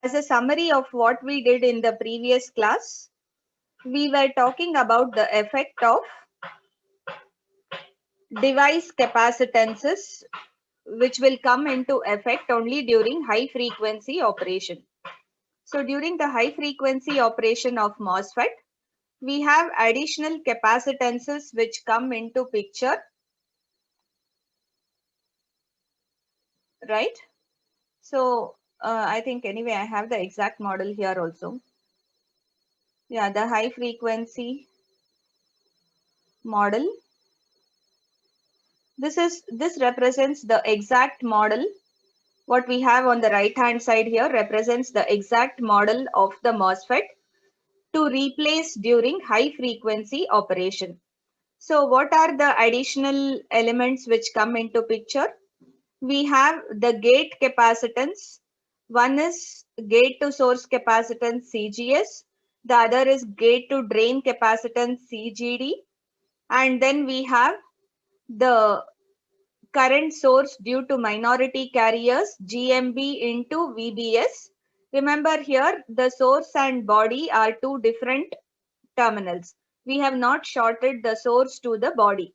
As a summary of what we did in the previous class, we were talking about the effect of device capacitances, which will come into effect only during high frequency operation. So during the high frequency operation of MOSFET, we have additional capacitances which come into picture, right? So I think anyway, I have the exact model here also. Yeah, the high frequency model. This represents the exact model. What we have on the right hand side here represents the exact model of the MOSFET to replace during high frequency operation. So what are the additional elements which come into picture? We have the gate capacitance. One is gate to source capacitance CGS. The other is gate to drain capacitance CGD. And then we have the current source due to minority carriers GMB into VBS. Remember here the source and body are two different terminals. We have not shorted the source to the body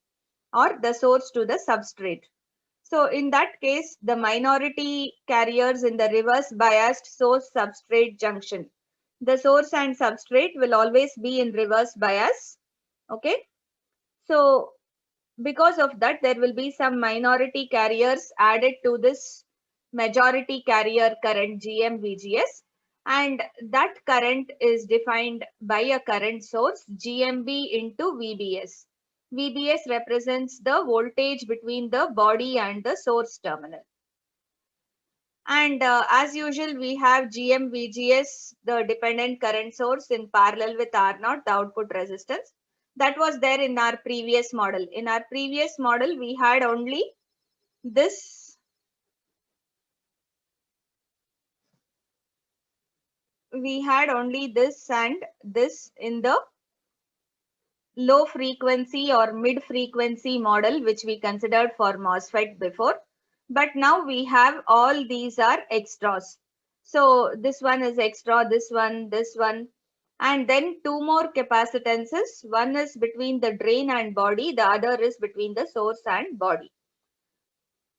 or the source to the substrate. So in that case, the minority carriers in the reverse biased source substrate junction. The source and substrate will always be in reverse bias. Okay. So because of that, there will be some minority carriers added to this majority carrier current GM-VGS, and that current is defined by a current source GMB into VBS. VBS represents the voltage between the body and the source terminal. And as usual, we have GM-VGS, the dependent current source, in parallel with R0, the output resistance. That was there in our previous model. In our previous model, we had only this. We had only this and this in the low frequency or mid frequency model, which we considered for MOSFET before. But now we have all these are extras. So this one is extra, this one, and then two more capacitances. One is between the drain and body, the other is between the source and body.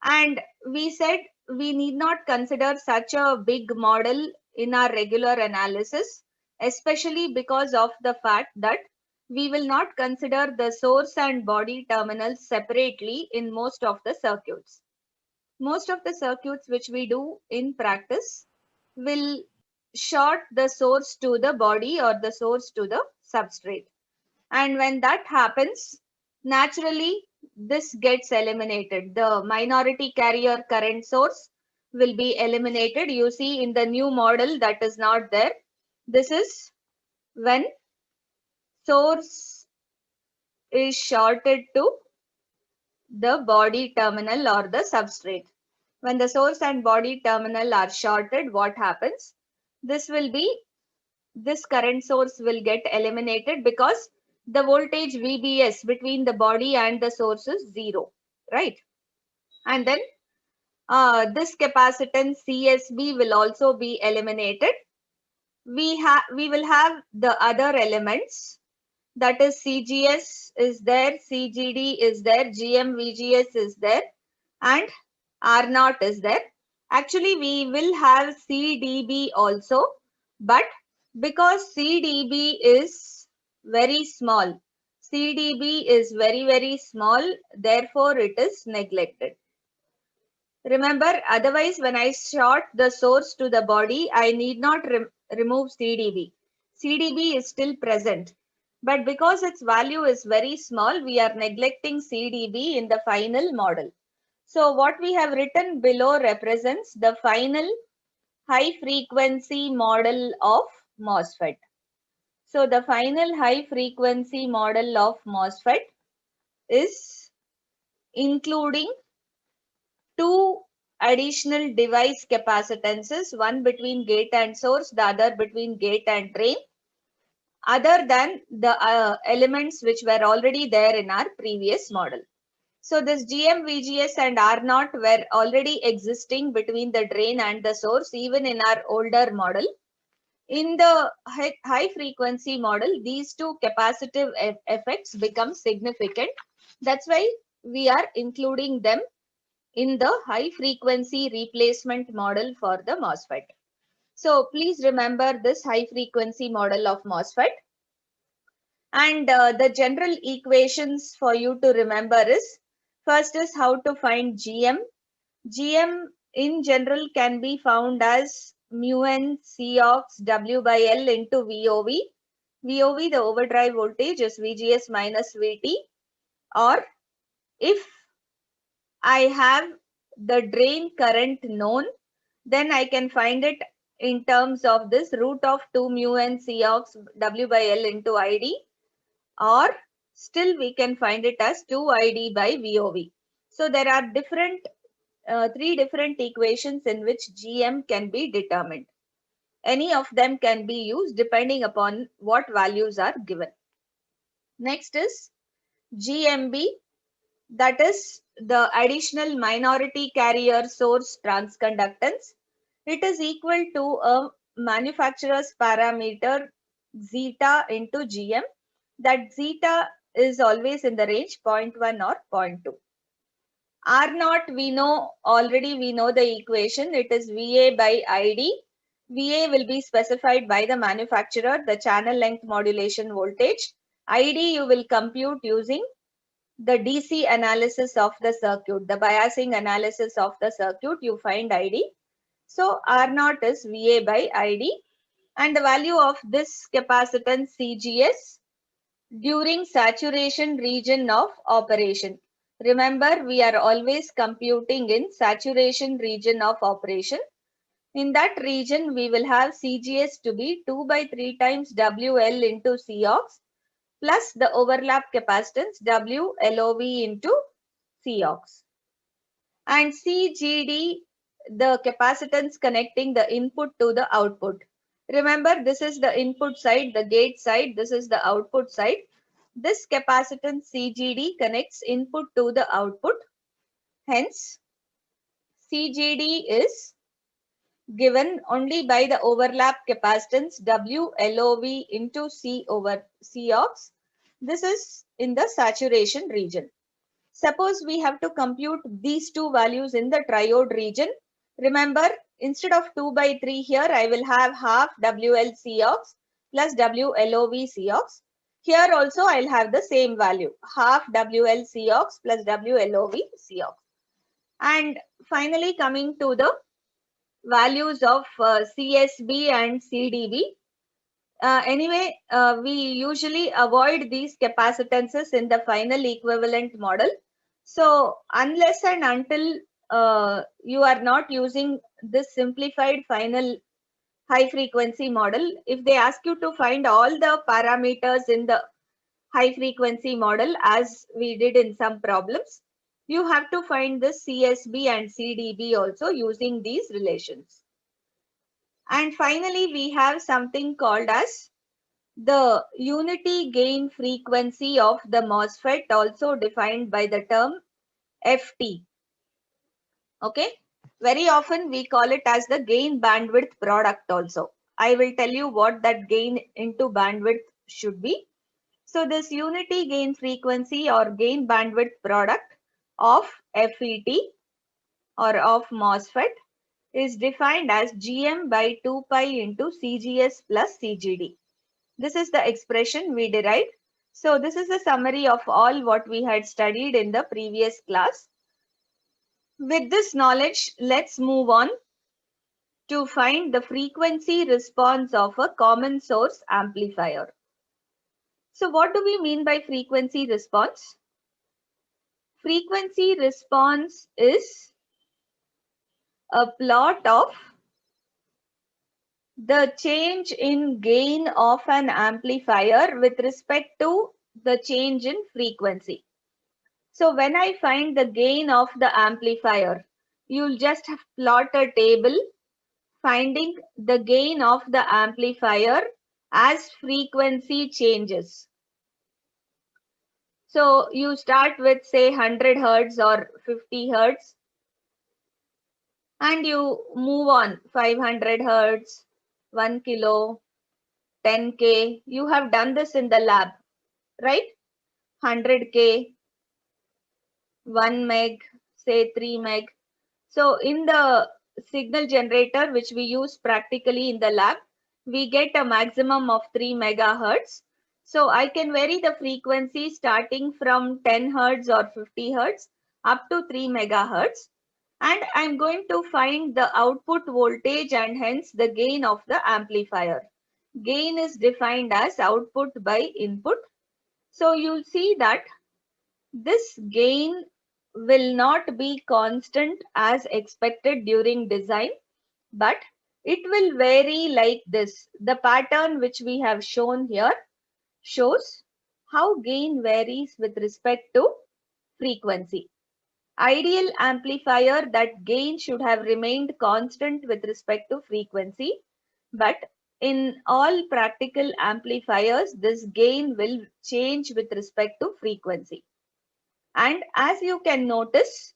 And we said we need not consider such a big model in our regular analysis, especially because of the fact that we will not consider the source and body terminals separately in most of the circuits. Most of the circuits which we do in practice will short the source to the body or the source to the substrate. And when that happens, naturally this gets eliminated. The minority carrier current source will be eliminated. You see in the new model that is not there. This is when source is shorted to the body terminal or the substrate. When the source and body terminal are shorted, what happens? This current source will get eliminated because the voltage VBS between the body and the source is 0, right? And then this capacitance CSB will also be eliminated. We will have the other elements, that is CGS is there, CGD is there, GM-VGS is there, and R0 is there. Actually, we will have CDB also, but because CDB is very small, CDB is very small, therefore it is neglected. Remember, otherwise when I short the source to the body, I need not remove CDB. CDB is still present. But because its value is very small, we are neglecting CDB in the final model. So what we have written below represents the final high frequency model of MOSFET. So the final high frequency model of MOSFET is including two additional device capacitances, one between gate and source, the other between gate and drain, other than the elements which were already there in our previous model. So this GM, VGS and R0 were already existing between the drain and the source even in our older model. In the high frequency model, these two capacitive effects become significant. That's why we are including them in the high frequency replacement model for the MOSFET. So please remember this high frequency model of MOSFET. And the general equations for you to remember is, first is how to find GM. GM in general can be found as mu n C ox W by L into VOV. VOV, the overdrive voltage, is VGS minus VT. Or if I have the drain current known, then I can find it in terms of this root of 2 mu n C ox W by L into ID. Or still we can find it as 2ID by VOV. So there are three different equations in which GM can be determined. Any of them can be used depending upon what values are given. Next is GMB, that is the additional minority carrier source transconductance. It is equal to a manufacturer's parameter zeta into GM. That zeta is always in the range 0.1 or 0.2. R0, we know the equation. It is VA by ID. VA will be specified by the manufacturer, the channel length modulation voltage. ID you will compute using the DC analysis of the circuit, the biasing analysis of the circuit, you find ID. So R0 is VA by ID, and the value of this capacitance CGS during saturation region of operation. Remember, we are always computing in saturation region of operation. In that region, we will have CGS to be 2 by 3 times WL into Cox plus the overlap capacitance WLOV into Cox. And CGD, the capacitance connecting the input to the output. Remember, this is the input side, the gate side, this is the output side. This capacitance CGD connects input to the output. Hence, CGD is given only by the overlap capacitance WLOV into C over Cox. This is in the saturation region. Suppose we have to compute these two values in the triode region. Remember, instead of 2 by 3 here, I will have half WL Cox plus WLOV Cox. Here also I'll have the same value, half WL Cox plus WLOV Cox. And finally coming to the values of CSB and CDB. Anyway, we usually avoid these capacitances in the final equivalent model. So unless and until you are not using this simplified final high frequency model, if they ask you to find all the parameters in the high frequency model as we did in some problems, you have to find the CSB and CDB also using these relations. And finally, we have something called as the unity gain frequency of the MOSFET, also defined by the term FT. Okay, very often we call it as the gain bandwidth product also. I will tell you what that gain into bandwidth should be. So this unity gain frequency or gain bandwidth product of FET or of MOSFET is defined as GM by 2 pi into CGS plus CGD. This is the expression we derived. So this is a summary of all what we had studied in the previous class. With this knowledge, let's move on to find the frequency response of a common source amplifier. So what do we mean by frequency response? Frequency response is a plot of the change in gain of an amplifier with respect to the change in frequency. So when I find the gain of the amplifier, you'll just plot a table finding the gain of the amplifier as frequency changes. So you start with say 100 hertz or 50 hertz and you move on 500 hertz, 1 kilo, 10K. You have done this in the lab, right? 100K, 1 meg, say 3 meg. So in the signal generator, which we use practically in the lab, we get a maximum of 3 megahertz. So I can vary the frequency starting from 10 hertz or 50 hertz up to 3 megahertz. And I'm going to find the output voltage and hence the gain of the amplifier. Gain is defined as output by input. So you'll see that this gain will not be constant as expected during design, but it will vary like this. The pattern which we have shown here shows how gain varies with respect to frequency. Ideal amplifier, that gain should have remained constant with respect to frequency, but in all practical amplifiers, this gain will change with respect to frequency. And as you can notice,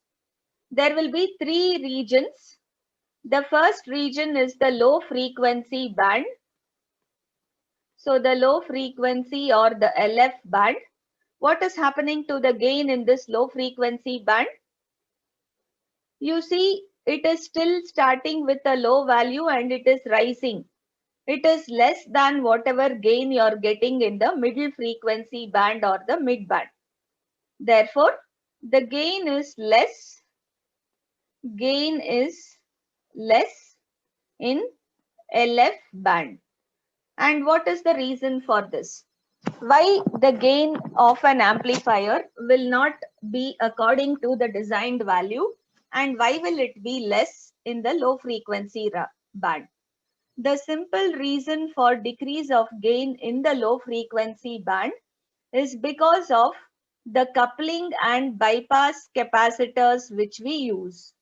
there will be three regions. The first region is the low frequency band. So the low frequency or the LF band. What is happening to the gain in this low frequency band? You see, it is still starting with a low value and it is rising. It is less than whatever gain you are getting in the middle frequency band or the mid band. Therefore, the gain is less in LF band. And what is the reason for this? Why the gain of an amplifier will not be according to the designed value, and why will it be less in the low frequency band? The simple reason for decrease of gain in the low frequency band is because of the coupling and bypass capacitors which we use.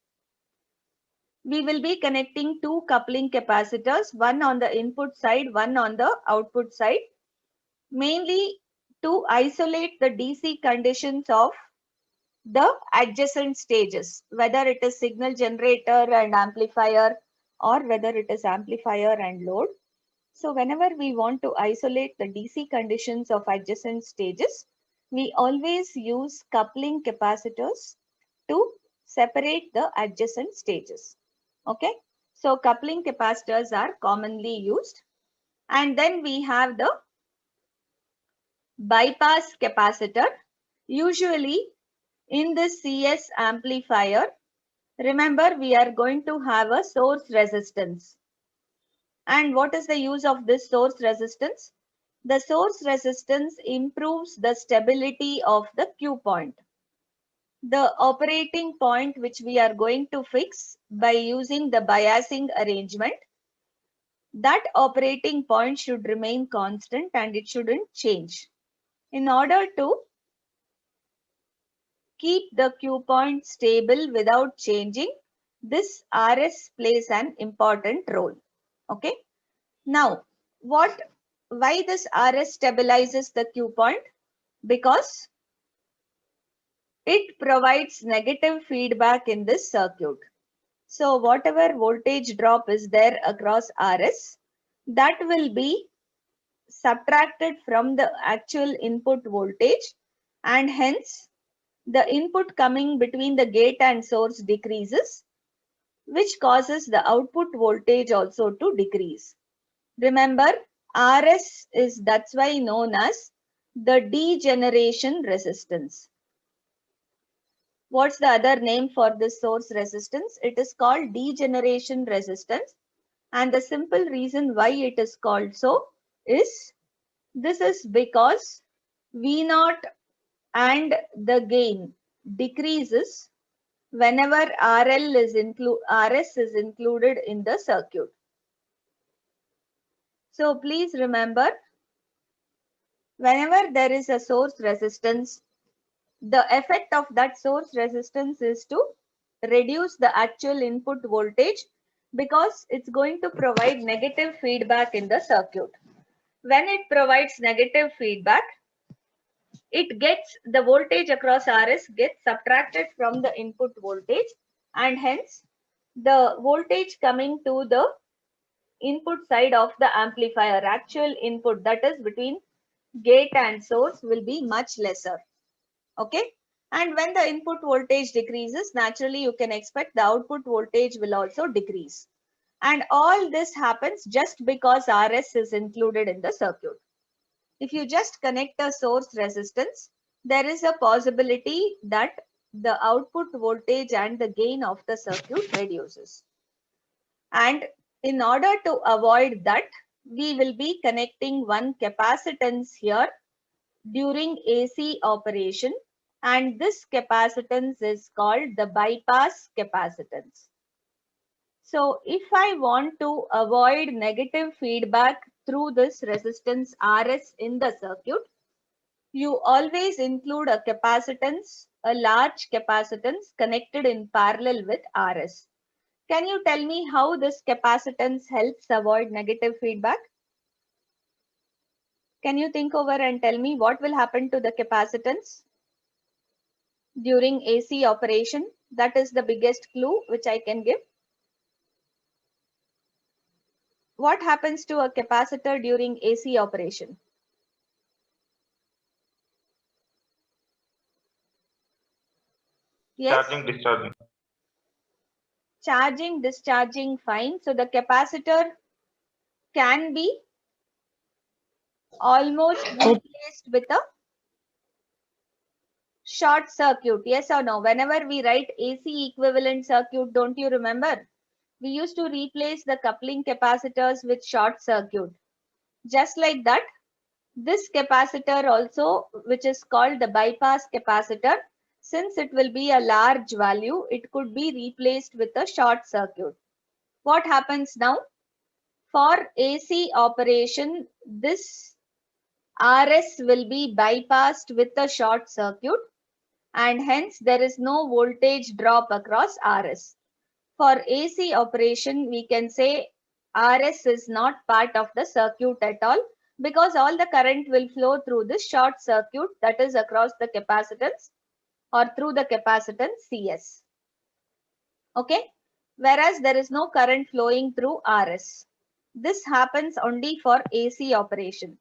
We will be connecting two coupling capacitors, one on the input side, one on the output side, mainly to isolate the DC conditions of the adjacent stages, whether it is signal generator and amplifier or whether it is amplifier and load. So whenever we want to isolate the DC conditions of adjacent stages, we always use coupling capacitors to separate the adjacent stages. Okay, so coupling capacitors are commonly used. And then we have the bypass capacitor. Usually in this CS amplifier, remember we are going to have a source resistance. And what is the use of this source resistance? The source resistance improves the stability of the Q point. The operating point which we are going to fix by using the biasing arrangement, that operating point should remain constant and it shouldn't change. In order to keep the Q point stable without changing, this RS plays an important role. Okay. Now, why this RS stabilizes the Q point? Because it provides negative feedback in this circuit. So whatever voltage drop is there across RS, that will be subtracted from the actual input voltage, and hence the input coming between the gate and source decreases, which causes the output voltage also to decrease. Remember, RS is that's why known as the degeneration resistance. What's the other name for this source resistance? It is called degeneration resistance. And the simple reason why it is called so is this is because V0 and the gain decreases whenever RS is included in the circuit. So please remember, whenever there is a source resistance, the effect of that source resistance is to reduce the actual input voltage because it's going to provide negative feedback in the circuit. When it provides negative feedback, the voltage across RS gets subtracted from the input voltage, and hence the voltage coming to the input side of the amplifier, actual input, that is between gate and source, will be much lesser. Okay. And when the input voltage decreases, naturally you can expect the output voltage will also decrease. And all this happens just because RS is included in the circuit. If you just connect a source resistance, there is a possibility that the output voltage and the gain of the circuit reduces. And in order to avoid that, we will be connecting one capacitance here during AC operation, and this capacitance is called the bypass capacitance. So if I want to avoid negative feedback through this resistance RS in the circuit, you always include a capacitance, a large capacitance connected in parallel with RS. Can you tell me how this capacitance helps avoid negative feedback? Can you think over and tell me what will happen to the capacitance during AC operation? That is the biggest clue which I can give. What happens to a capacitor during AC operation? Yes? Charging, discharging. Charging, discharging, fine. So the capacitor can be almost replaced with a short circuit. Yes or no? Whenever we write AC equivalent circuit, don't you remember? We used to replace the coupling capacitors with short circuit. Just like that, this capacitor also, which is called the bypass capacitor, since it will be a large value, it could be replaced with a short circuit. What happens now? For AC operation, this RS will be bypassed with a short circuit, and hence there is no voltage drop across RS. For AC operation, we can say RS is not part of the circuit at all, because all the current will flow through this short circuit, that is across the capacitance or through the capacitance CS. Okay. Whereas there is no current flowing through RS. This happens only for AC operation.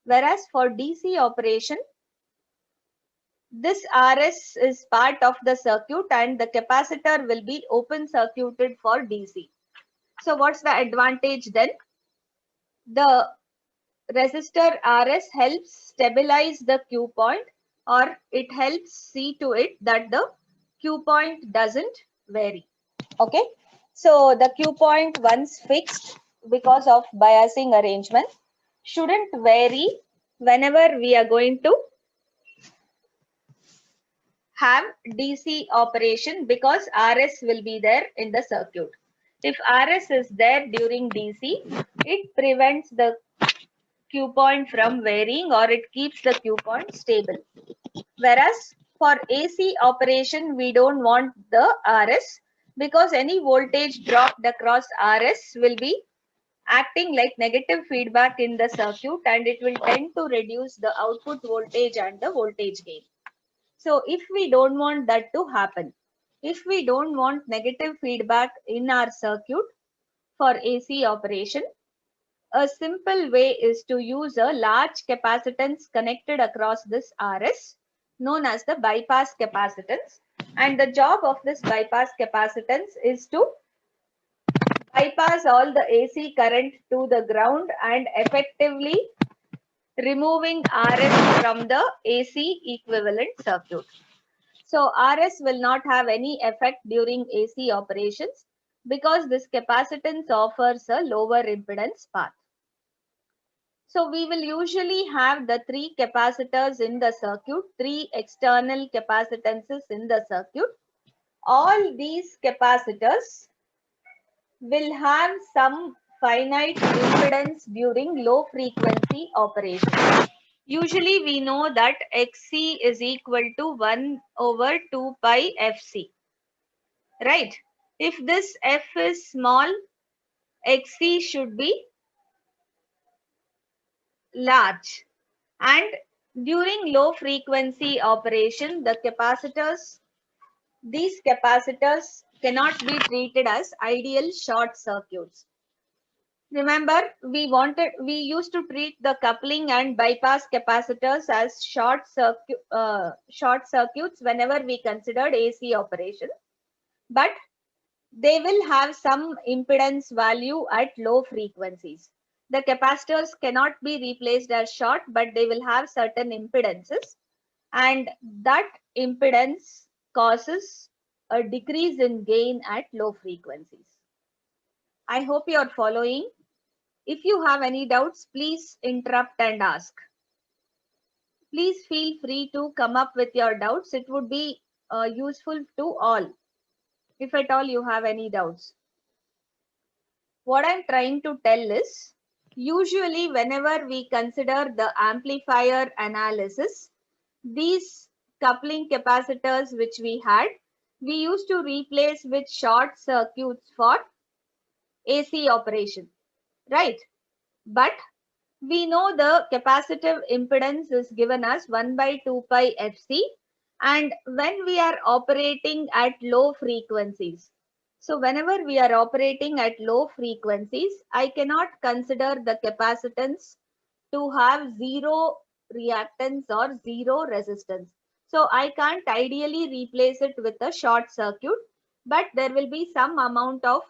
Whereas for DC operation, this RS is part of the circuit and the capacitor will be open circuited for DC. So what's the advantage then? The resistor RS helps stabilize the Q point, or it helps see to it that the Q point doesn't vary. Okay. So the Q point, once fixed because of biasing arrangement, shouldn't vary whenever we are going to have DC operation, because RS will be there in the circuit. If RS is there during DC, it prevents the Q point from varying, or it keeps the Q point stable. Whereas for AC operation, we don't want the RS, because any voltage dropped across RS will be acting like negative feedback in the circuit, and it will tend to reduce the output voltage and the voltage gain. So if we don't want that to happen, if we don't want negative feedback in our circuit for AC operation, a simple way is to use a large capacitance connected across this RS, known as the bypass capacitance. And the job of this bypass capacitance is to bypass all the AC current to the ground and effectively removing RS from the AC equivalent circuit. So RS will not have any effect during AC operations, because this capacitance offers a lower impedance path. So we will usually have the three capacitors in the circuit, three external capacitances in the circuit. All these capacitors will have some finite impedance during low frequency operation. Usually we know that Xc is equal to 1 over 2 pi Fc. Right? If this F is small, Xc should be large. And During low frequency operation, these capacitors cannot be treated as ideal short circuits. Remember, we used to treat the coupling and bypass capacitors as short circuits whenever we considered AC operation. But they will have some impedance value at low frequencies. The capacitors cannot be replaced as short, but they will have certain impedances, and that impedance causes a decrease in gain at low frequencies. I hope you are following. If you have any doubts, please interrupt and ask. Please feel free to come up with your doubts. It would be useful to all, if at all you have any doubts. What I'm trying to tell is, usually whenever we consider the amplifier analysis, these coupling capacitors which we had, we used to replace with short circuits for AC operation, right? But we know the capacitive impedance is given as 1 by 2 pi Fc, and when we are operating at low frequencies, so whenever we are operating at low frequencies, I cannot consider the capacitance to have zero reactance or zero resistance. So I can't ideally replace it with a short circuit, but there will be some amount of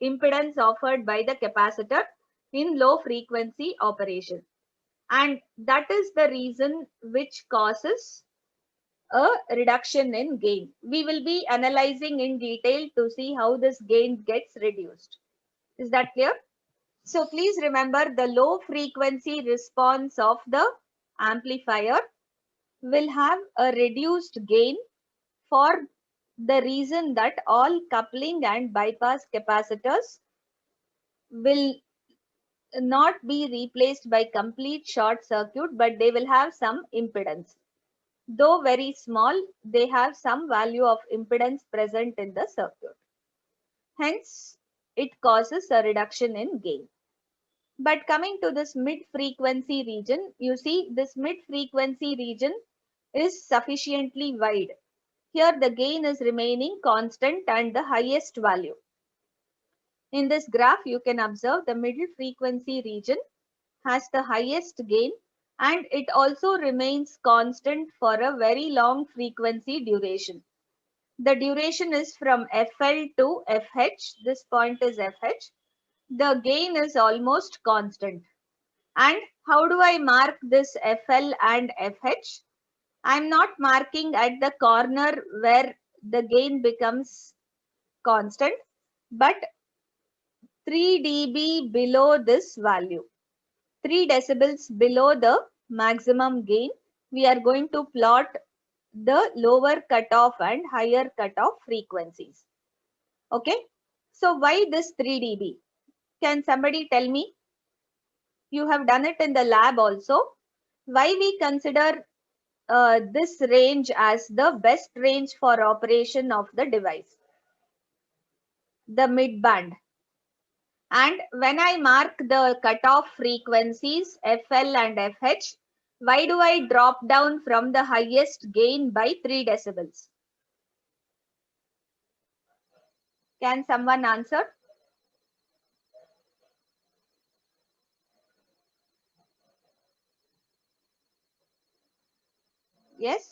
impedance offered by the capacitor in low frequency operation. And that is the reason which causes a reduction in gain. We will be analyzing in detail to see how this gain gets reduced. Is that clear? So please remember, the low frequency response of the amplifier will have a reduced gain for the reason that all coupling and bypass capacitors will not be replaced by complete short circuit, but they will have some impedance. Though very small, they have some value of impedance present in the circuit. Hence, it causes a reduction in gain. But coming to this mid-frequency region, you see this mid-frequency region is sufficiently wide. Here the gain is remaining constant and the highest value. In this graph, you can observe the middle frequency region has the highest gain, and it also remains constant for a very long frequency duration. The duration is from FL to FH. This point is FH. The gain is almost constant. And how do I mark this FL and FH? I'm not marking at the corner where the gain becomes constant, but 3 dB below this value. 3 decibels below the maximum gain, we are going to plot the lower cutoff and higher cutoff frequencies. Okay. So why this 3 dB? Can somebody tell me? You have done it in the lab also. Why we consider this range as the best range for operation of the device? The mid band. And when I mark the cutoff frequencies FL and FH, why do I drop down from the highest gain by 3 decibels? Can someone answer? Yes?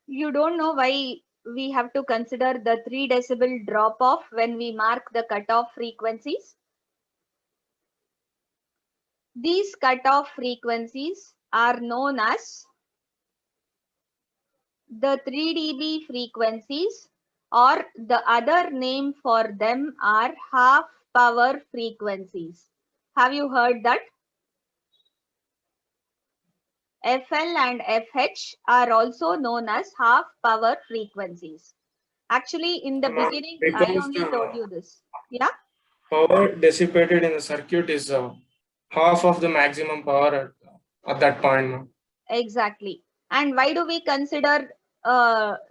You don't know why we have to consider the 3 decibel drop off when we mark the cutoff frequencies? These cutoff frequencies are known as the 3 dB frequencies, or the other name for them are half power frequencies. Have you heard that? FL and FH are also known as half power frequencies. Actually, in the beginning, I Because only told you this. Yeah? power dissipated in the circuit is half of the maximum power at that point, ma'am. Exactly. And why do we consider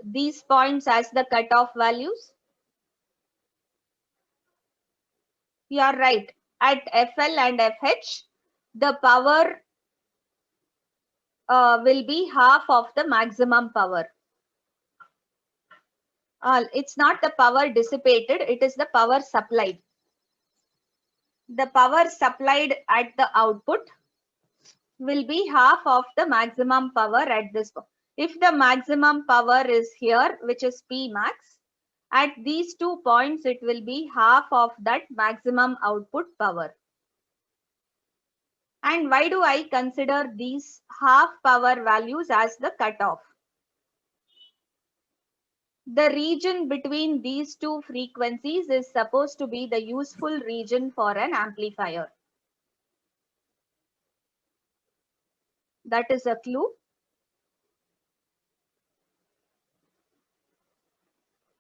these points as the cutoff values? You are right. At FL and FH, the power will be half of the maximum power. It's not the power dissipated, it is the power supplied. The power supplied at the output will be half of the maximum power at this point. If the maximum power is here, which is P max, at these 2 points, it will be half of that maximum output power. And why do I consider these half power values as the cutoff? The region between these two frequencies is supposed to be the useful region for an amplifier. That is a clue.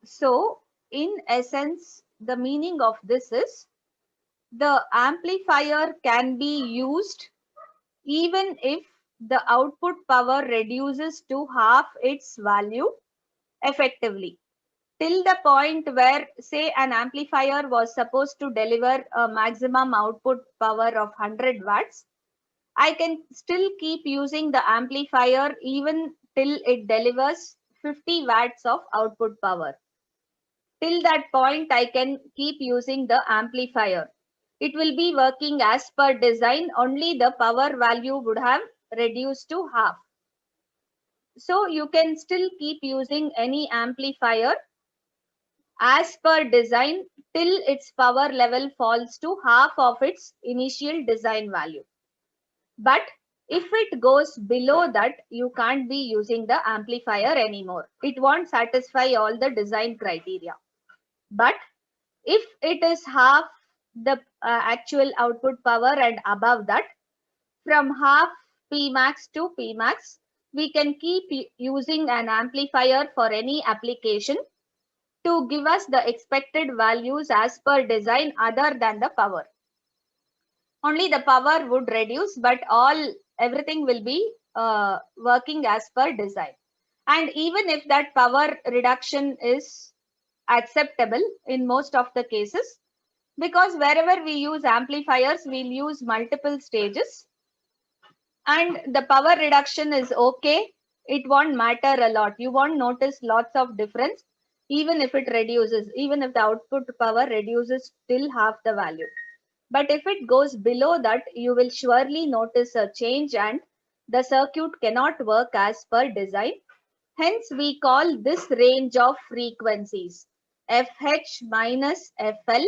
So, in essence, the meaning of this is the amplifier can be used even if the output power reduces to half its value effectively. Till the point where, say, an amplifier was supposed to deliver a maximum output power of 100 watts, I can still keep using the amplifier even till it delivers 50 watts of output power. Till that point, I can keep using the amplifier. It will be working as per design, only the power value would have reduced to half. So you can still keep using any amplifier as per design till its power level falls to half of its initial design value. But if it goes below that, you can't be using the amplifier anymore. It won't satisfy all the design criteria. But if it is half the actual output power and above that, from half Pmax to Pmax, we can keep using an amplifier for any application to give us the expected values as per design other than the power. Only the power would reduce, but everything will be working as per design. And even if that power reduction is acceptable in most of the cases, because wherever we use amplifiers, we'll use multiple stages and the power reduction is okay, it won't matter a lot. You won't notice lots of difference even if it reduces, even if the output power reduces till half the value. But if it goes below that, you will surely notice a change and the circuit cannot work as per design. Hence, we call this range of frequencies. FH minus FL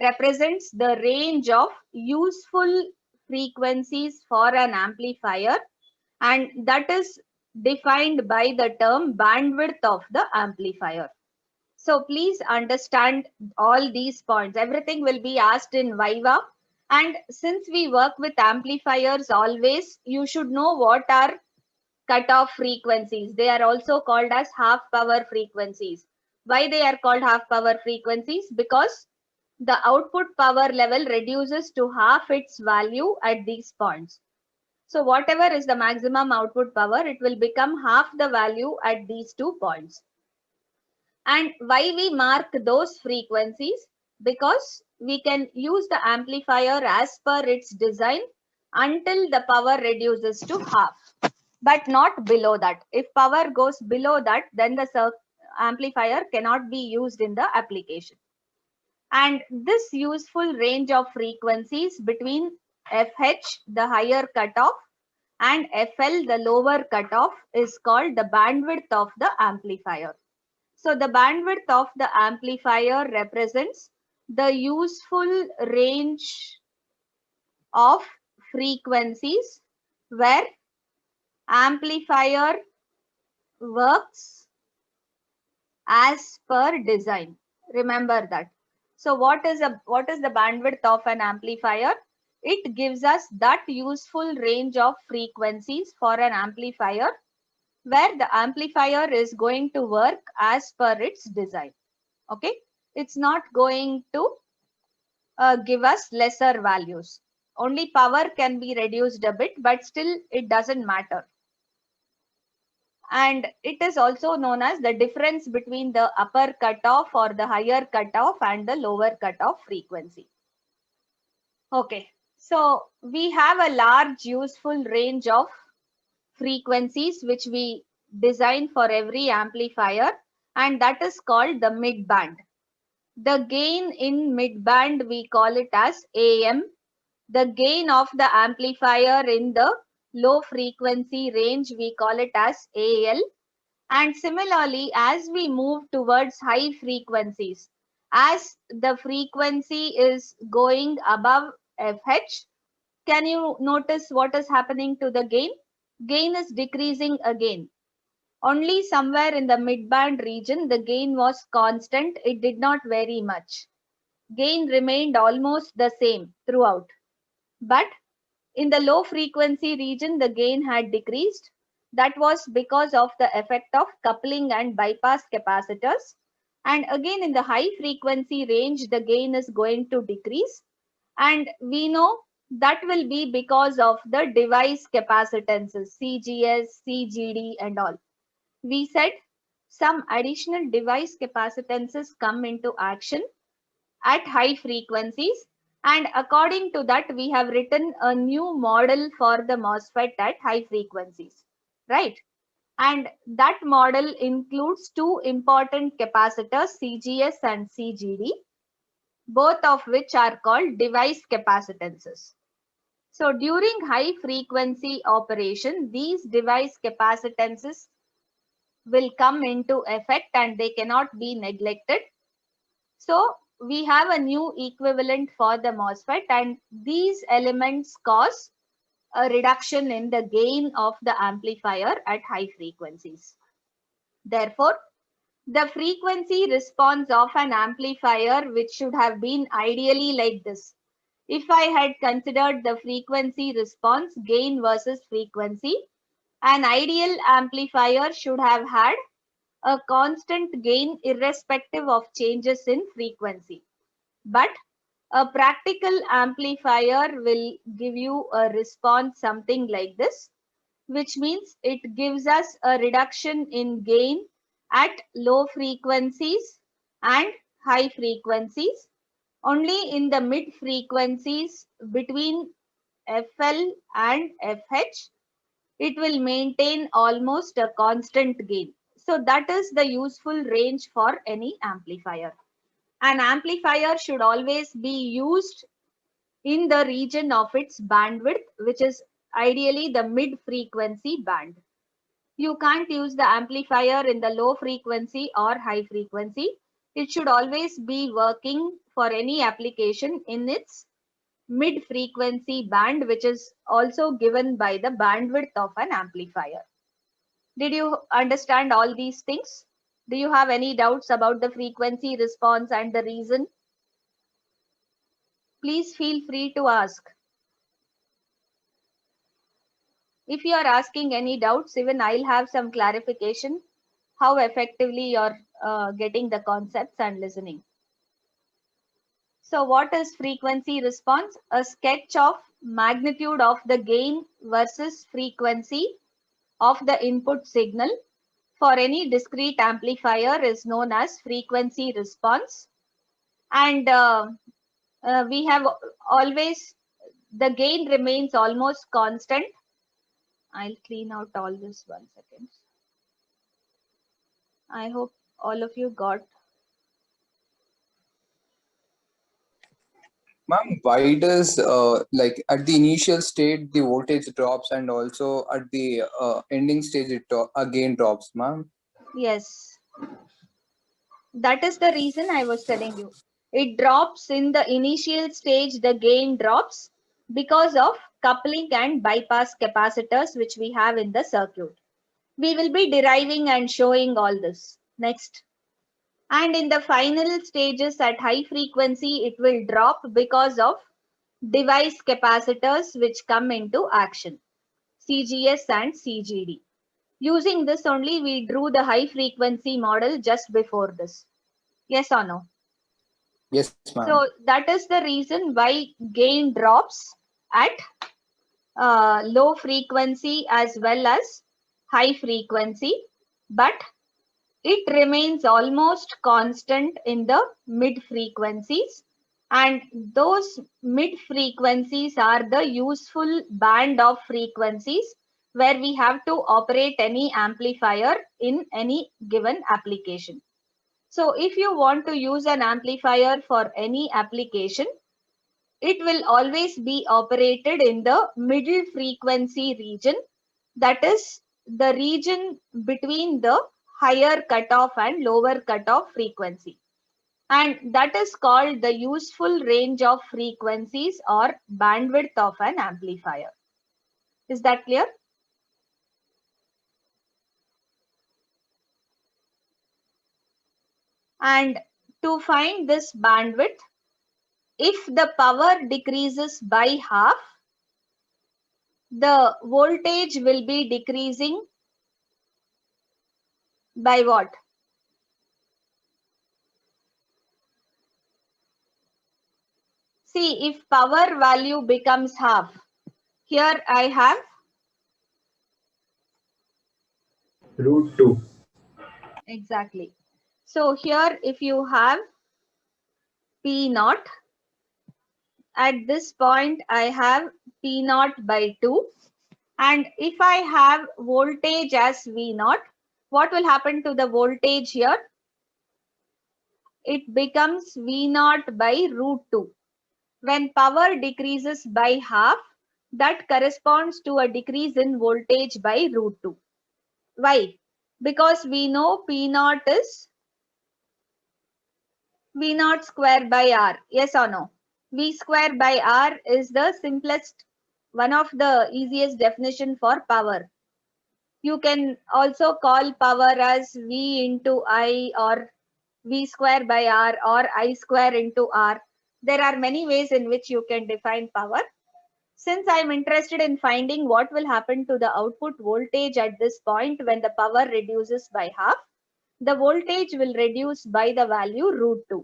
represents the range of useful frequencies for an amplifier, and that is defined by the term bandwidth of the amplifier. So please understand all these points. Everything will be asked in Viva. And since we work with amplifiers always, you should know what are cutoff frequencies. They are also called as half power frequencies. Why they are called half power frequencies? Because the output power level reduces to half its value at these points. So whatever is the maximum output power, it will become half the value at these 2 points. And why we mark those frequencies? Because we can use the amplifier as per its design until the power reduces to half, but not below that. If power goes below that, then the amplifier cannot be used in the application. And this useful range of frequencies between FH, the higher cutoff, and FL, the lower cutoff, is called the bandwidth of the amplifier. So the bandwidth of the amplifier represents the useful range of frequencies where amplifier works as per design. Remember that. So what is the bandwidth of an amplifier? It gives us that useful range of frequencies for an amplifier where the amplifier is going to work as per its design. Okay, it's not going to give us lesser values. Only power can be reduced a bit, but still it doesn't matter. And it is also known as the difference between the upper cutoff or the higher cutoff and the lower cutoff frequency. Okay, so we have a large useful range of frequencies which we design for every amplifier, and that is called the mid band. The gain in mid band we call it as AM. The gain of the amplifier in the low frequency range we call it as AL. And similarly, as we move towards high frequencies, as the frequency is going above FH, can you notice what is happening to the gain? Gain is decreasing again. Only somewhere in the mid-band region, the gain was constant. It did not vary much. Gain remained almost the same throughout. But in the low frequency region, the gain had decreased. That was because of the effect of coupling and bypass capacitors. And again, in the high frequency range, the gain is going to decrease. And we know that will be because of the device capacitances, CGS, CGD, and all. We said some additional device capacitances come into action at high frequencies, and according to that we have written a new model for the MOSFET at high frequencies, right? And that model includes two important capacitors, CGS and CGD, both of which are called device capacitances. So during high frequency operation, these device capacitances will come into effect and they cannot be neglected. So we have a new equivalent for the MOSFET, and these elements cause a reduction in the gain of the amplifier at high frequencies. Therefore, the frequency response of an amplifier, which should have been ideally like this. If I had considered the frequency response, gain versus frequency, an ideal amplifier should have had a constant gain irrespective of changes in frequency. But a practical amplifier will give you a response something like this, which means it gives us a reduction in gain at low frequencies and high frequencies. Only in the mid frequencies between FL and FH, it will maintain almost a constant gain. So that is the useful range for any amplifier. An amplifier should always be used in the region of its bandwidth, which is ideally the mid frequency band. You can't use the amplifier in the low frequency or high frequency. It should always be working for any application in its mid frequency band, which is also given by the bandwidth of an amplifier. Did you understand all these things? Do you have any doubts about the frequency response and the reason? Please feel free to ask. If you are asking any doubts, even I'll have some clarification how effectively you're getting the concepts and listening. So what is frequency response? A sketch of magnitude of the gain versus frequency of the input signal for any discrete amplifier is known as frequency response. And we have always, the gain remains almost constant. I'll clean out all this 1 second. I hope all of you got. Ma'am, why does like at the initial state the voltage drops and also at the ending stage it again drops, ma'am? Yes, that is the reason I was telling you. It drops in the initial stage, the gain drops because of coupling and bypass capacitors which we have in the circuit. We will be deriving and showing all this next. And in the final stages at high frequency, it will drop because of device capacitors which come into action, CGS and CGD. Using this only, we drew the high frequency model just before this. Yes or no? Yes, ma'am. So that is the reason why gain drops at low frequency as well as high frequency, but it remains almost constant in the mid frequencies. And those mid frequencies are the useful band of frequencies where we have to operate any amplifier in any given application. So if you want to use an amplifier for any application, it will always be operated in the middle frequency region, that is the region between the higher cutoff and lower cutoff frequency. And that is called the useful range of frequencies or bandwidth of an amplifier. Is that clear? And to find this bandwidth, if the power decreases by half, the voltage will be decreasing by what? See, if power value becomes half, here I have √2. exactly. So here if you have P naught, at this point I have P naught by 2. And if I have voltage as V naught, what will happen to the voltage here? It becomes V naught by √2. When power decreases by half, that corresponds to a decrease in voltage by √2. Why? Because we know P naught is V naught square by R. Yes or no? V square by R is the simplest, one of the easiest definition for power. You can also call power as V into I or V square by R or I square into R. There are many ways in which you can define power. Since I am interested in finding what will happen to the output voltage at this point when the power reduces by half, the voltage will reduce by the value √2.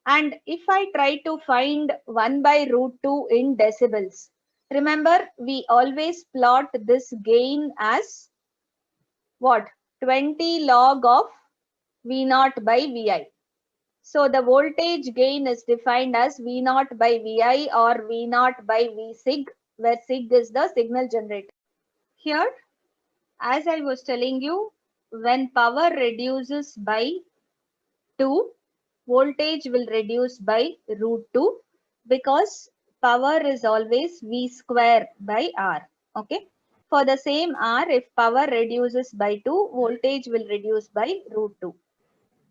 And if I try to find 1 by √2 in decibels, remember we always plot this gain as what? 20 log of V naught by Vi. So the voltage gain is defined as V naught by Vi or V naught by V sig, where sig is the signal generator. Here, as I was telling you, when power reduces by 2, voltage will reduce by √2 because power is always V square by R. Okay. For the same R, if power reduces by 2, voltage will reduce by √2.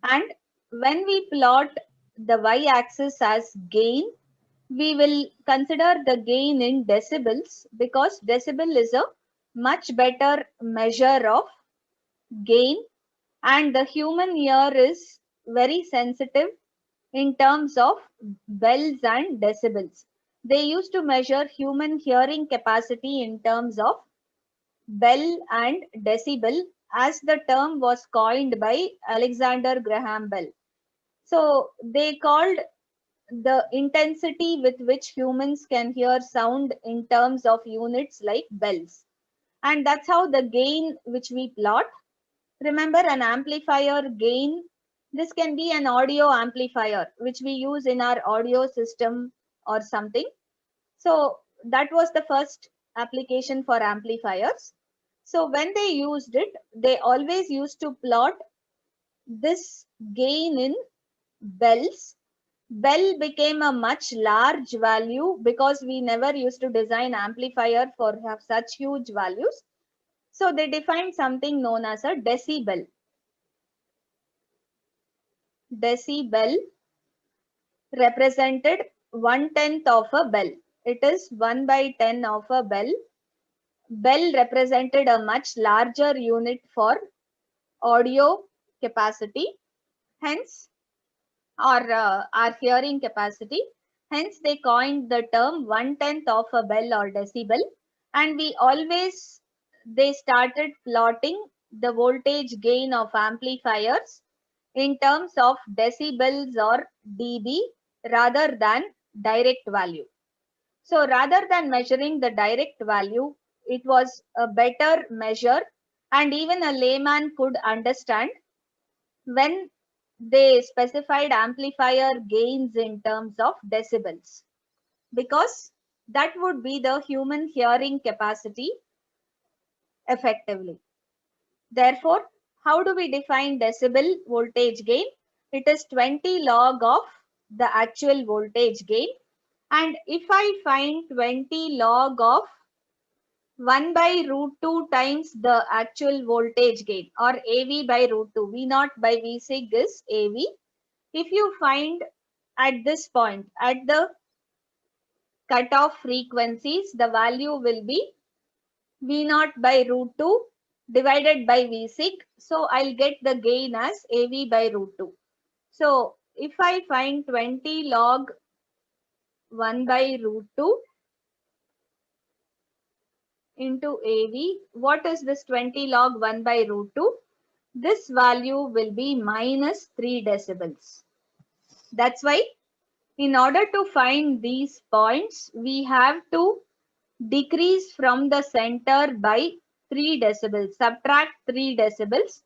And when we plot the y-axis as gain, we will consider the gain in decibels because decibel is a much better measure of gain, and the human ear is very sensitive in terms of bells and decibels. They used to measure human hearing capacity in terms of bell and decibel, as the term was coined by Alexander Graham Bell. So they called the intensity with which humans can hear sound in terms of units like bells. And that's how the gain which we plot. Remember, an amplifier gain, this can be an audio amplifier which we use in our audio system or something. So that was the first application for amplifiers. So when they used it, they always used to plot this gain in bells. Bell became a much large value because we never used to design amplifier for have such huge values. So they defined something known as a decibel. Decibel represented 1/10 of a bell. It is 1 by 10 of a bell. Bell represented a much larger unit for audio capacity, hence, or our hearing capacity. Hence, they coined the term 1/10 of a bell or decibel. And they started plotting the voltage gain of amplifiers in terms of decibels or dB rather than direct value. So rather than measuring the direct value, it was a better measure, and even a layman could understand when they specified amplifier gains in terms of decibels, because that would be the human hearing capacity effectively. Therefore, how do we define decibel voltage gain? It is 20 log of the actual voltage gain. And if I find 20 log of 1 by root 2 times the actual voltage gain, or AV by root 2, V0 by V sig is AV. If you find at this point, at the cutoff frequencies, the value will be V0 by root 2 divided by V sig. So I'll get the gain as AV by root 2. So if I find 20 log 1 by root 2 into AV, what is this 20 log 1 by root 2? This value will be minus 3 decibels. That's why in order to find these points, we have to decrease from the center by 3 decibels, subtract 3 decibels.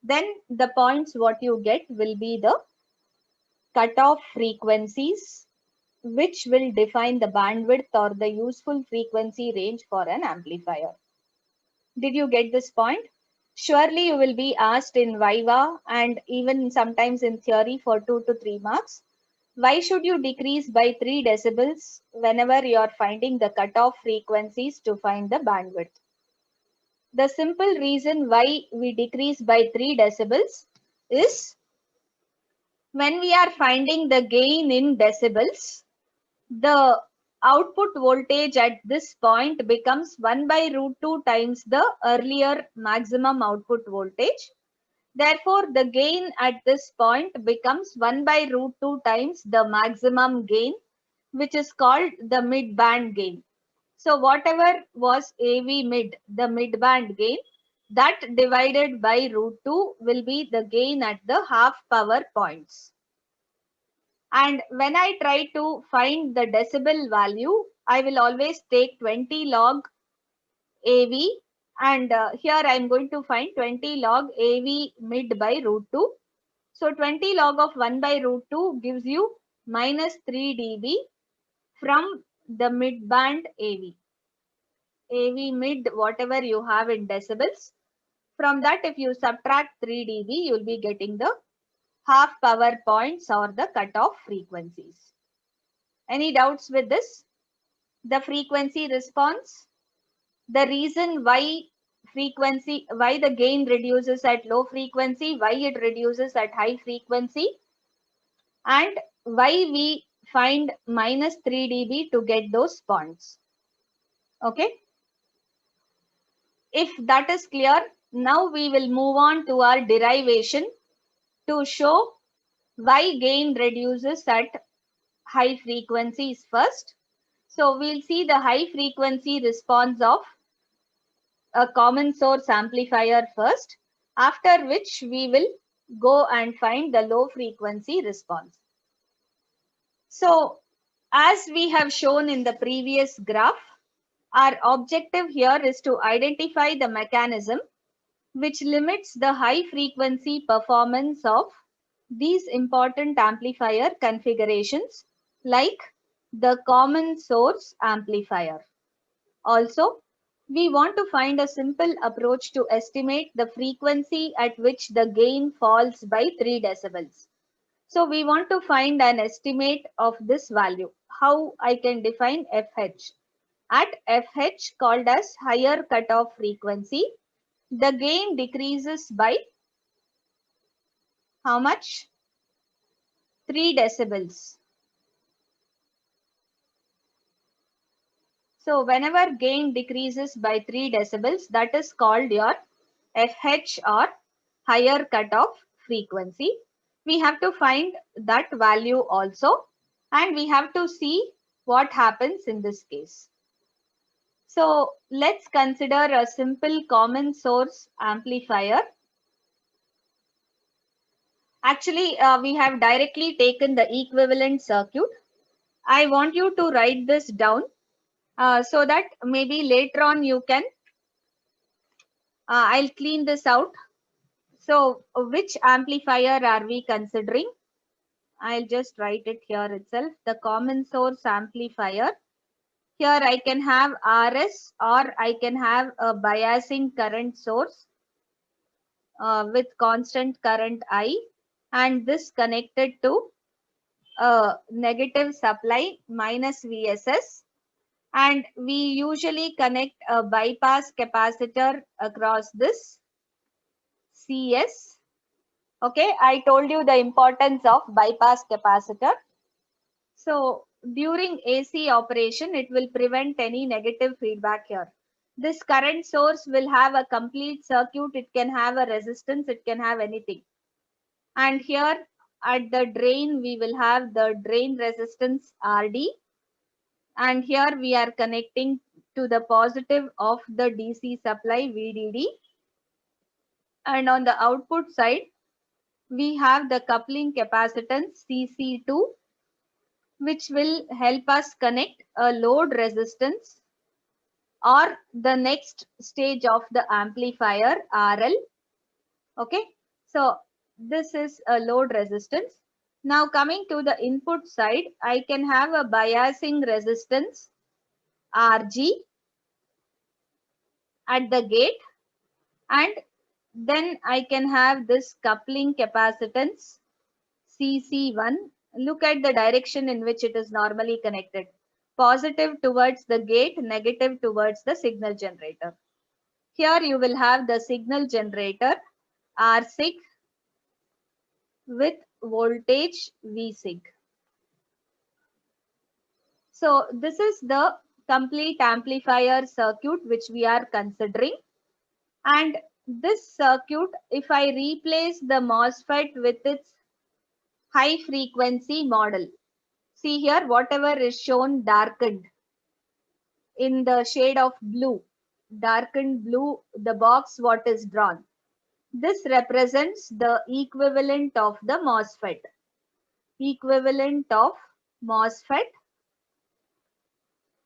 Then the points what you get will be the cutoff frequencies, which will define the bandwidth or the useful frequency range for an amplifier. Did you get this point? Surely you will be asked in Viva and even sometimes in theory for 2 to 3 marks. Why should you decrease by 3 decibels whenever you are finding the cutoff frequencies to find the bandwidth? The simple reason why we decrease by 3 decibels is when we are finding the gain in decibels, the output voltage at this point becomes 1 by root 2 times the earlier maximum output voltage. Therefore, the gain at this point becomes 1 by root 2 times the maximum gain, which is called the mid-band gain. So whatever was AV mid, the mid-band gain, that divided by root 2 will be the gain at the half power points. And when I try to find the decibel value, I will always take 20 log AV, and here I am going to find 20 log AV mid by root 2. So 20 log of 1 by root 2 gives you minus 3 dB from the mid band AV. AV mid, whatever you have in decibels. From that, if you subtract 3 dB, you will be getting the half power points or the cutoff frequencies. Any doubts with this? The frequency response, the reason why the gain reduces at low frequency, why it reduces at high frequency, and why we find minus 3 dB to get those points. Okay. If that is clear, now we will move on to our derivation to show why gain reduces at high frequencies first. So we'll see the high frequency response of a common source amplifier first, after which we will go and find the low frequency response. So as we have shown in the previous graph, our objective here is to identify the mechanism which limits the high frequency performance of these important amplifier configurations like the common source amplifier. Also, we want to find a simple approach to estimate the frequency at which the gain falls by 3 decibels. So we want to find an estimate of this value. How I can define FH? At FH, called as higher cutoff frequency, the gain decreases by how much? 3 decibels. So whenever gain decreases by 3 decibels, that is called your FH or higher cutoff frequency. We have to find that value also, and we have to see what happens in this case. So let's consider a simple common source amplifier. Actually, we have directly taken the equivalent circuit. I want you to write this down so that maybe later on you can, I'll clean this out So which amplifier are we considering? I'll just write it here itself. The common source amplifier. Here I can have RS or I can have a biasing current source with constant current I, and this connected to a negative supply minus VSS, and we usually connect a bypass capacitor across this CS. Okay, I told you the importance of bypass capacitor. So during AC operation, it will prevent any negative feedback here. This current source will have a complete circuit. It can have a resistance. It can have anything. And here at the drain, we will have the drain resistance RD. And here we are connecting to the positive of the DC supply VDD. And on the output side, we have the coupling capacitance CC2, which will help us connect a load resistance or the next stage of the amplifier RL. Okay, so this is a load resistance. Now coming to the input side, I can have a biasing resistance RG at the gate, and then I can have this coupling capacitance CC1. Look at the direction in which it is normally connected. Positive towards the gate, negative towards the signal generator. Here you will have the signal generator RSig with voltage Vsig. So this is the complete amplifier circuit which we are considering. And this circuit, if I replace the MOSFET with its high frequency model, see here whatever is shown darkened in the shade of blue, darkened blue, the box what is drawn. This represents the equivalent of the MOSFET. Equivalent of MOSFET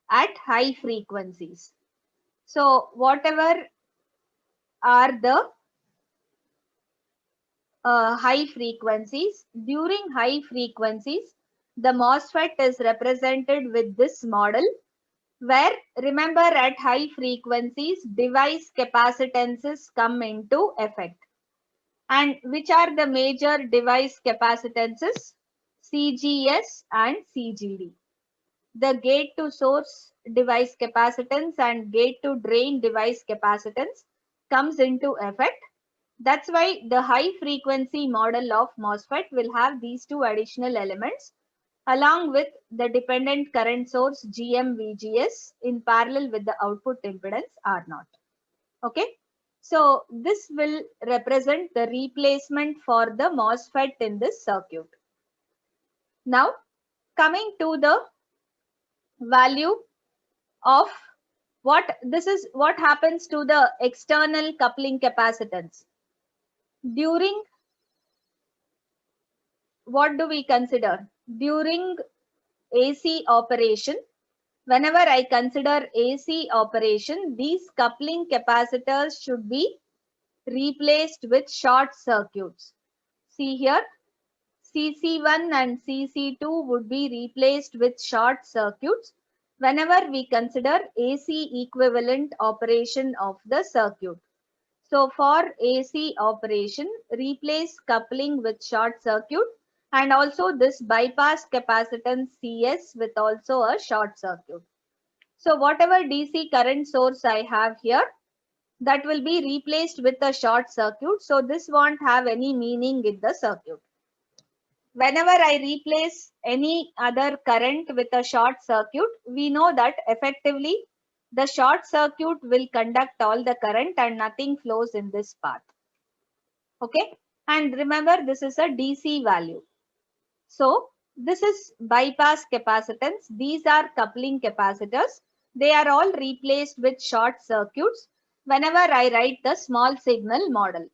at high frequencies. So whatever are the high frequencies, during high frequencies, the MOSFET is represented with this model, where remember at high frequencies device capacitances come into effect. And which are the major device capacitances? CGS and CGD. The gate to source device capacitance and gate to drain device capacitance comes into effect. That's why the high frequency model of MOSFET will have these two additional elements along with the dependent current source GM-VGS in parallel with the output impedance R0. Okay, so this will represent the replacement for the MOSFET in this circuit. Now coming to the value of what happens to the external coupling capacitance. During what do we consider? During AC operation, whenever I consider AC operation, these coupling capacitors should be replaced with short circuits. See here, CC1 and CC2 would be replaced with short circuits whenever we consider AC equivalent operation of the circuit. So for AC operation, replace coupling with short circuit and also this bypass capacitance CS with also a short circuit. So whatever DC current source I have here, that will be replaced with a short circuit. So this won't have any meaning in the circuit. Whenever I replace any other current with a short circuit, we know that effectively the short circuit will conduct all the current and nothing flows in this path. Okay, and remember this is a DC value. So this is bypass capacitance. These are coupling capacitors. They are all replaced with short circuits whenever I write the small signal model.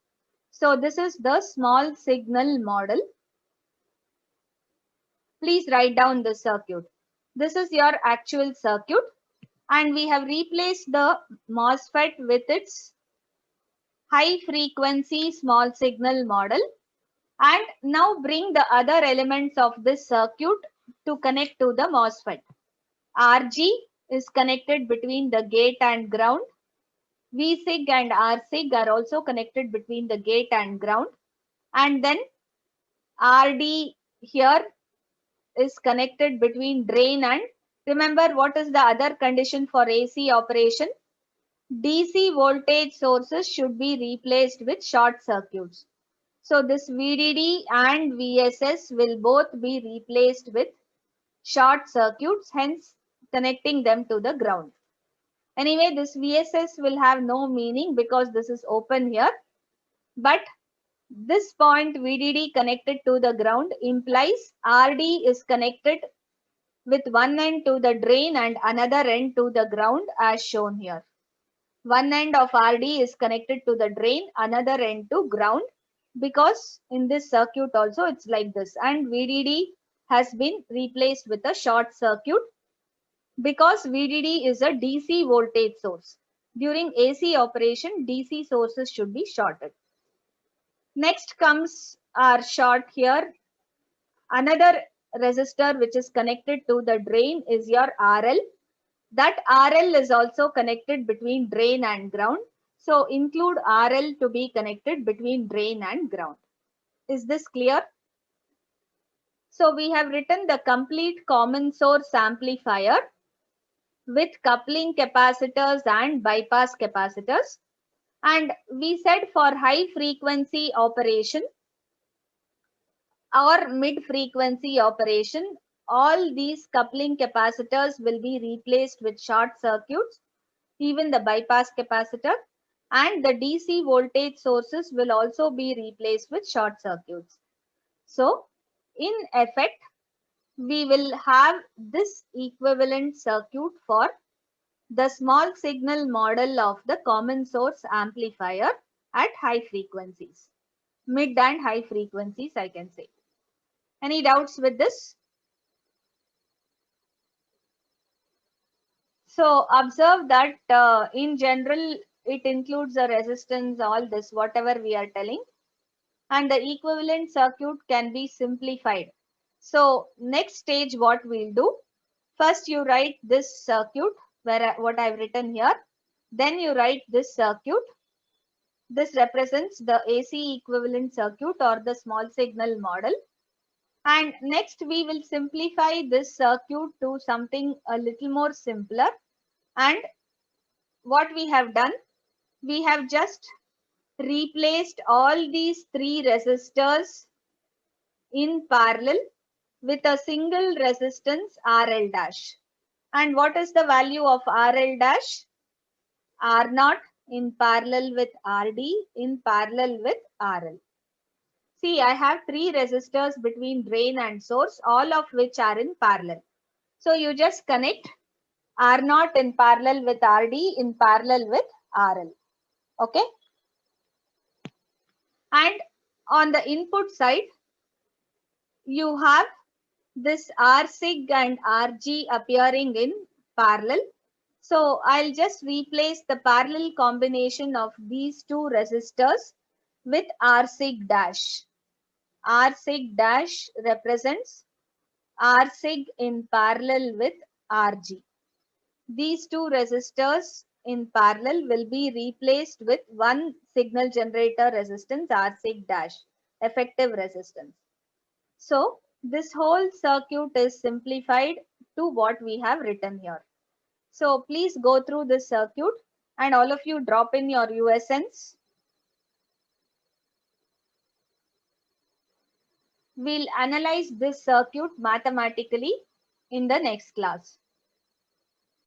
So this is the small signal model. Please write down the circuit. This is your actual circuit, and we have replaced the MOSFET with its high frequency small signal model. And now bring the other elements of this circuit to connect to the MOSFET. RG is connected between the gate and ground. VSIG and RSIG are also connected between the gate and ground. And then RD here is connected between drain and, remember what is the other condition for AC operation? DC voltage sources should be replaced with short circuits. So this VDD and VSS will both be replaced with short circuits, hence connecting them to the ground. Anyway, this VSS will have no meaning because this is open here. But this point VDD connected to the ground implies RD is connected with one end to the drain and another end to the ground as shown here. One end of RD is connected to the drain, another end to ground, because in this circuit also it's like this, and VDD has been replaced with a short circuit because VDD is a DC voltage source. During AC operation, DC sources should be shorted. Next comes our short here. Another resistor which is connected to the drain is your RL. That RL is also connected between drain and ground. So include RL to be connected between drain and ground. Is this clear? So we have written the complete common source amplifier with coupling capacitors and bypass capacitors. And we said for high frequency operation or mid frequency operation, all these coupling capacitors will be replaced with short circuits, even the bypass capacitor, and the DC voltage sources will also be replaced with short circuits. So in effect, we will have this equivalent circuit for the small signal model of the common source amplifier at high frequencies, mid and high frequencies, I can say. Any doubts with this? So observe that in general, it includes a resistance, all this, whatever we are telling, and the equivalent circuit can be simplified. So next stage, what we'll do, first you write this circuit, what I've written here, then you write this circuit. This represents the AC equivalent circuit or the small signal model. And next we will simplify this circuit to something a little more simpler. And what we have done, we have just replaced all these three resistors in parallel with a single resistance RL dash. And what is the value of RL dash? R0 in parallel with RD in parallel with RL. See, I have three resistors between drain and source, all of which are in parallel. So you just connect R0 in parallel with RD in parallel with RL. Okay. And on the input side, you have this RSIG and RG appearing in parallel. So I'll just replace the parallel combination of these two resistors with RSIG dash. RSIG dash represents RSIG in parallel with RG. These two resistors in parallel will be replaced with one signal generator resistance RSIG dash, effective resistance. So this whole circuit is simplified to what we have written here. So please go through this circuit and all of you drop in your USNs. We'll analyze this circuit mathematically in the next class.